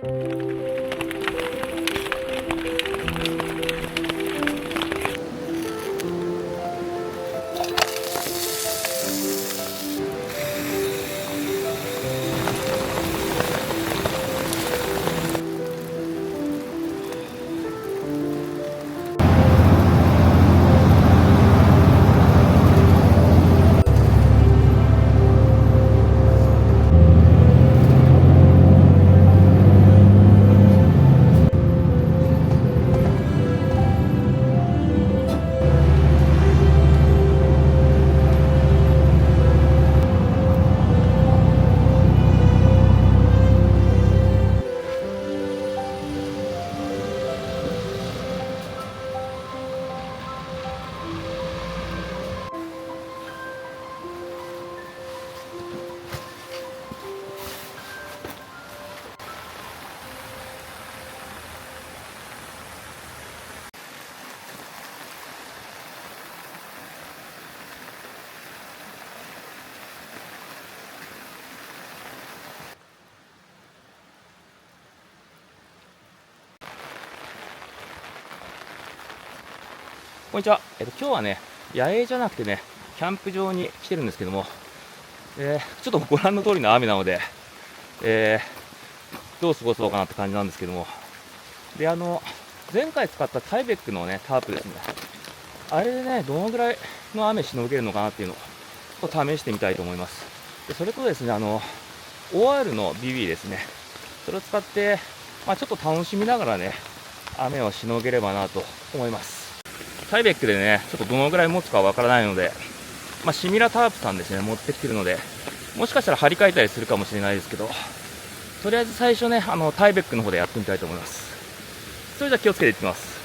こんにちは。今日はね、野営じゃなくてね、キャンプ場に来てるんですけども、ちょっとご覧の通りの雨なので、どう過ごそうかなって感じなんですけども、で、前回使ったタイベックのね、タープですね、あれでね、どのぐらいの雨しのげるのかなっていうのを試してみたいと思います。で、それとですね、OR の BB ですね、それを使って、ちょっと楽しみながらね、雨をしのげればなと思います。タイベックでね、ちょっとどのぐらい持つかわからないので、シミラタープさんですね、持ってきてるので、もしかしたら張り替えたりするかもしれないですけど、とりあえず最初ね、タイベックの方でやってみたいと思います。それじゃあ気をつけていってきます。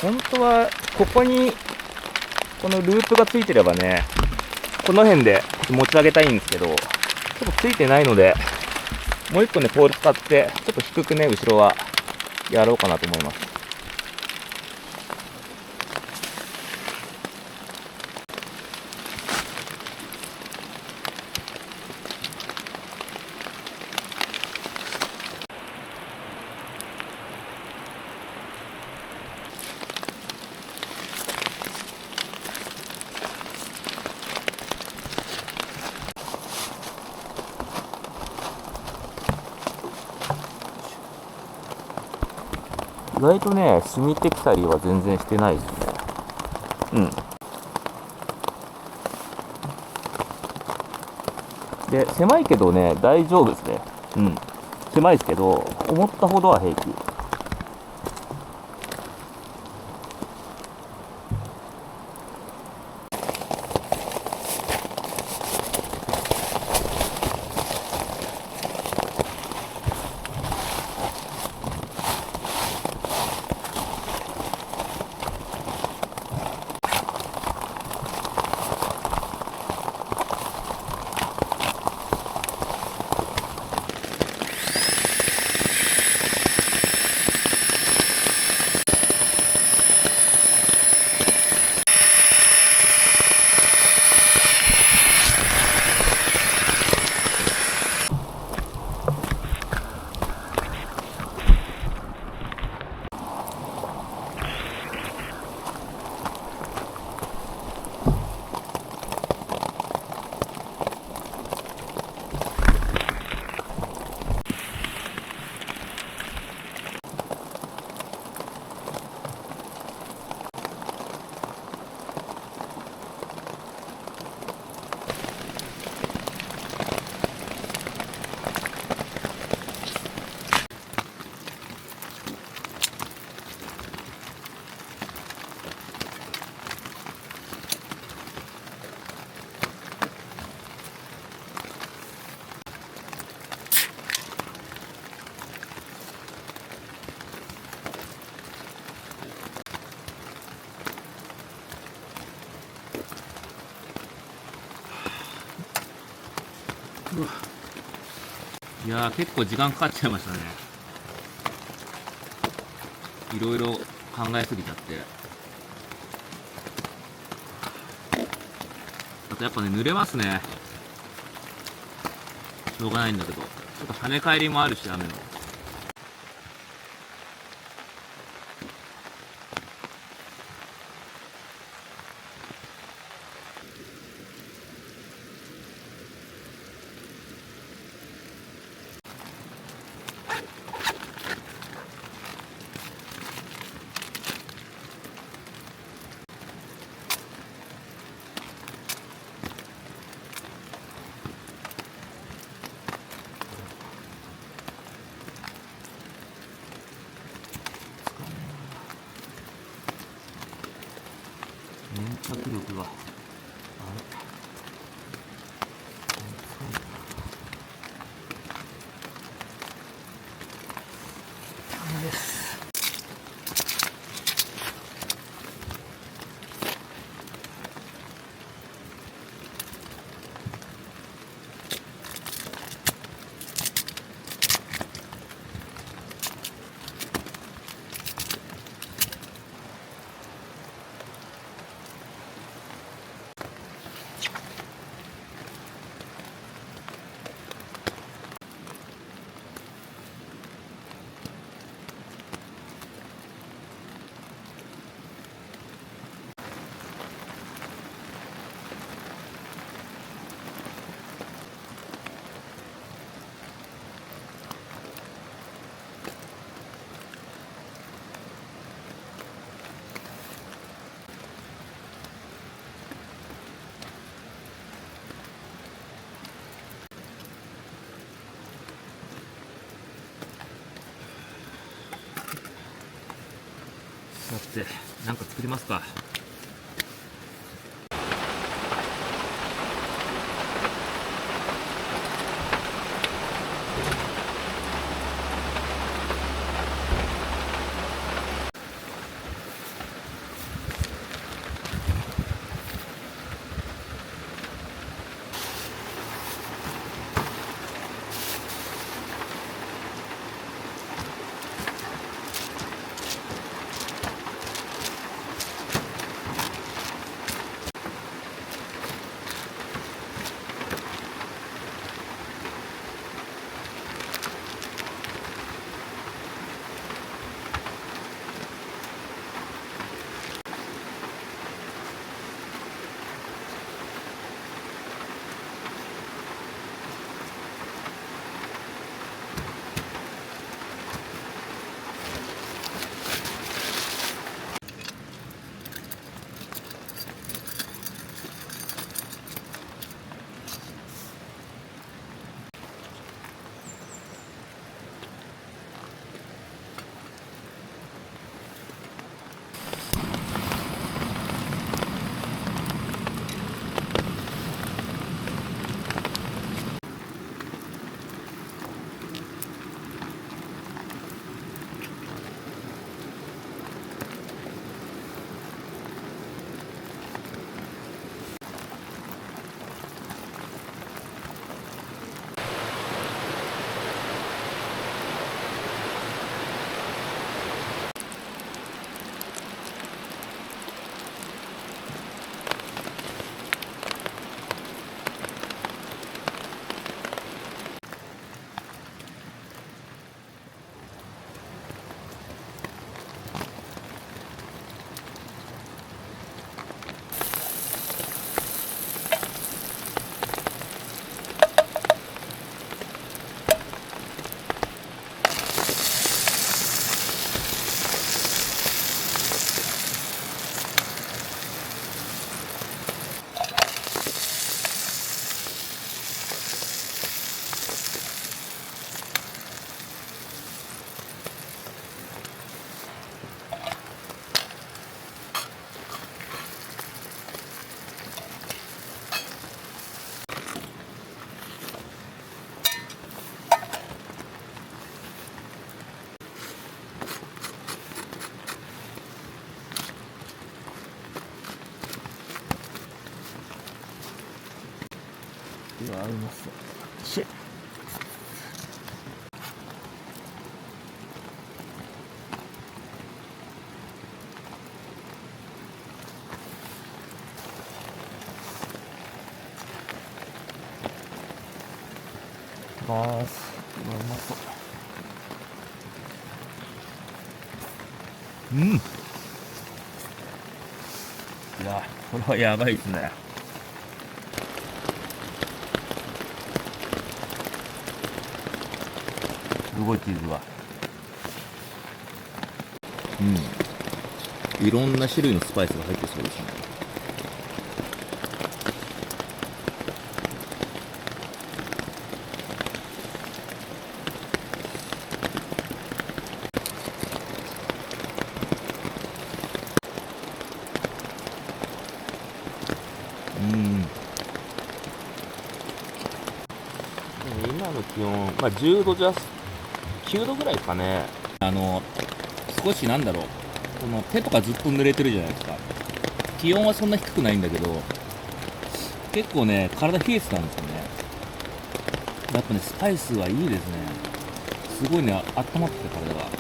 本当はここにこのループがついてればね、この辺で持ち上げたいんですけど、ちょっとついてないので、もう一個ねポール使ってちょっと低くね後ろはやろうかなと思います。意外とね、染みてきたりは全然してないですね。で、狭いけどね、大丈夫ですね。狭いですけど、思ったほどは平気。いやー、結構時間かかっちゃいましたね。いろいろ考えすぎちゃって。あとやっぱね、濡れますね。しょうがないんだけど。ちょっと跳ね返りもあるし、雨の。粘着力があれダメです。さて、なんか作りますか。うわ、うまそう。します。うまそう。いや、これはやばいですね。すごいチーズは。いろんな種類のスパイスが入ってそうですね。今の気温、10度じゃ、9度ぐらいですかね。少しなんだろう、この手とかずっと濡れてるじゃないですか。気温はそんな低くないんだけど、結構ね、体冷えてたんですよね。やっぱね、スパイスはいいですね。すごいね、温まってて体が。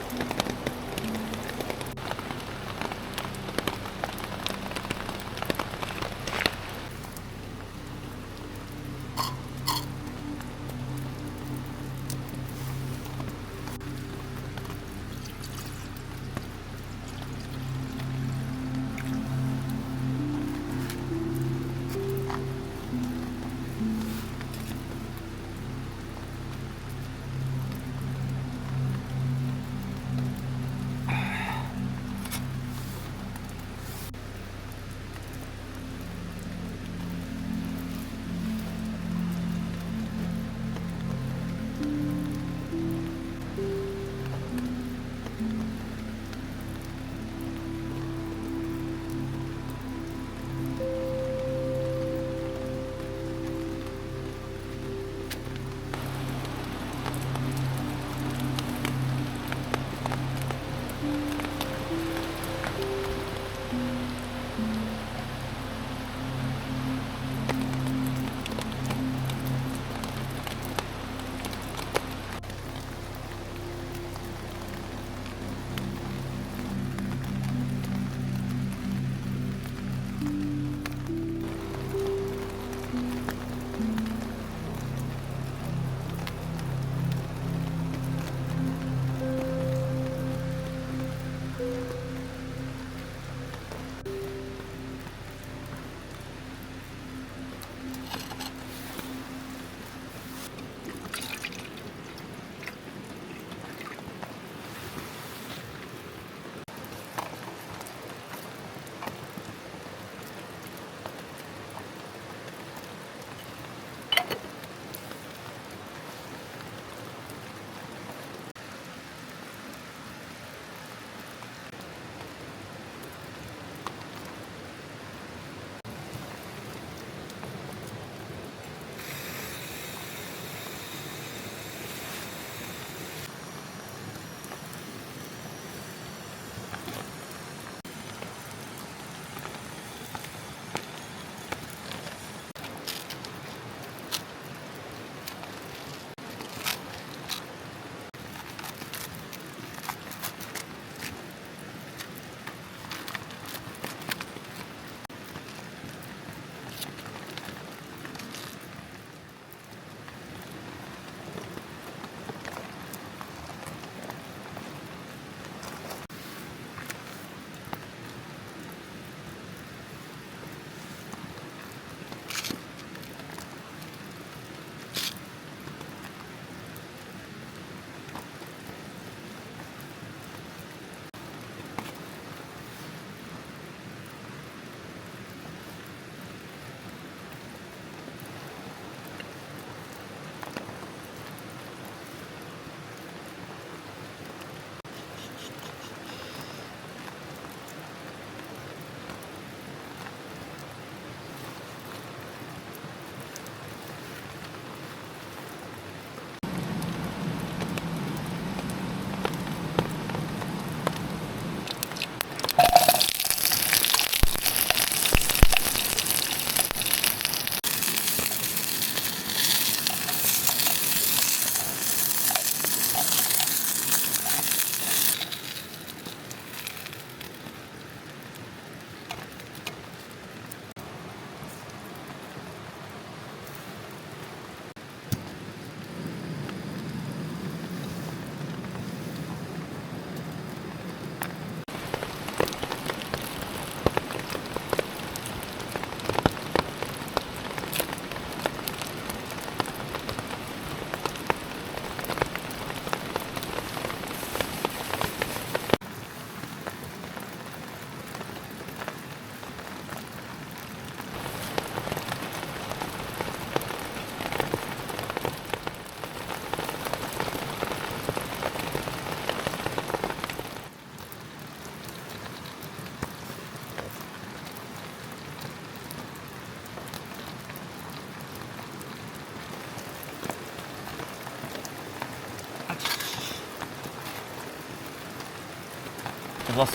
います。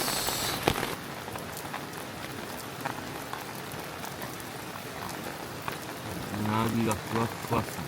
うなぎがふわふわっすね。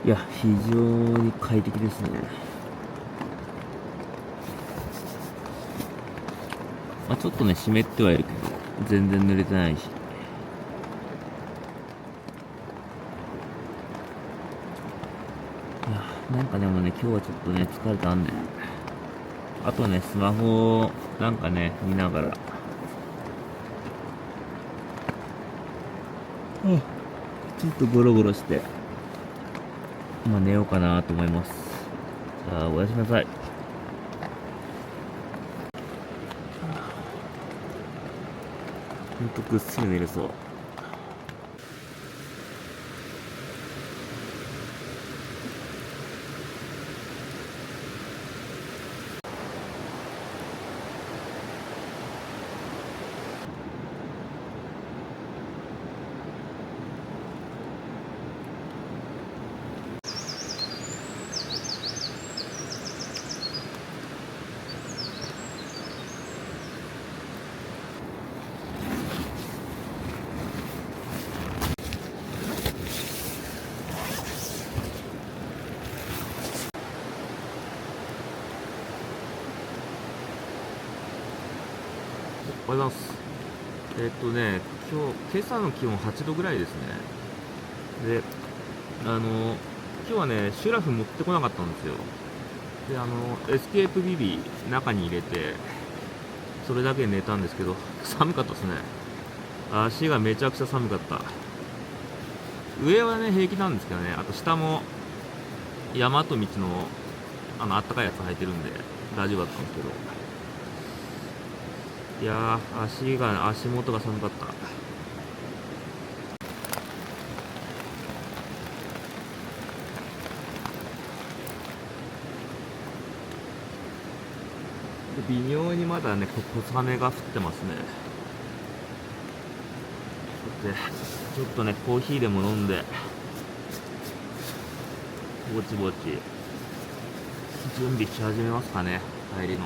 いや、非常に快適ですね。まあ、ちょっとね、湿ってはいるけど、全然濡れてないし。いや、なんかでもね、今日はちょっとね、疲れたんで。あとね、スマホをなんかね、見ながら、ちょっとゴロゴロして、まあ寝ようかなと思います。じゃあ、おやすみなさい。ほんとぐっすり寝れそう。おはようございます。今朝の気温8度ぐらいですね。で、今日はね、シュラフ持ってこなかったんですよ。で、エスケープビビ中に入れて、それだけで寝たんですけど、寒かったですね。足がめちゃくちゃ寒かった。上はね、平気なんですけどね、あと下も、山と道の、あったかいやつ履いてるんで、大丈夫だったんですけど。いやー、足元が寒かった。微妙にまだね、小雨が降ってますね。で、ちょっとね、コーヒーでも飲んで、ぼちぼち、準備し始めますかね、帰りの。